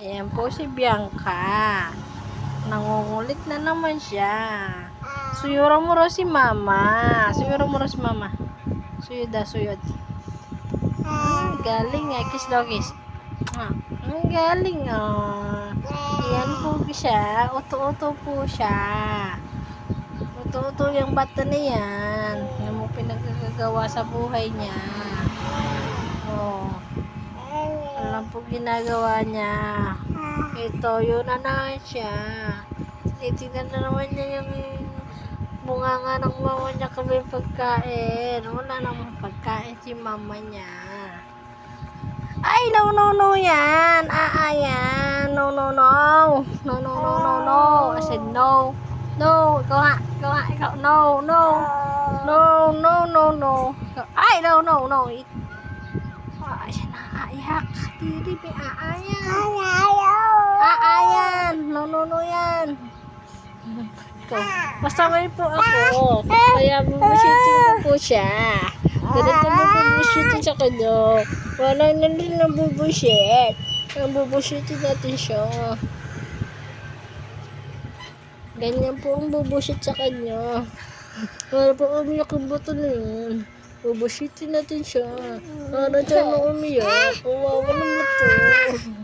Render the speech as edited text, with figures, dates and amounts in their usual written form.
Ayan po si Bianca. Nangungulit na naman siya. Suyura mo raw si mama. Suyura mo raw si mama. Suyod da, suyod. Galing nga. Kiss daw, kiss. Ang galing, Ayan po siya. Uto-uto po siya. Uto-uto yung bata na yan. Ano mo pinagkagawa sa buhay niya. Alam po ginagawa niya. Ito, yun na siya. Tingnan na naman niya yung bunganga ng mama niya kami pagkain. Wala namang pagkain si mama niya. Ay, no yan. Yan. No. I said no. No, ikaw. No. Ay, no. Siya naaiyak. Dili, may aayan. No yan. Masaway po ako. Kaya bubusitin ko po siya. Ganito bubusitin sa kanya. Wala na rin nabubusit. Bubusitin natin siya. Ganyan po ang bubusit sa kanya. Wala po umiyak yung buto na yun. Bubusitin natin siya. Wala dyan na umiyak. Kawawa naman ito.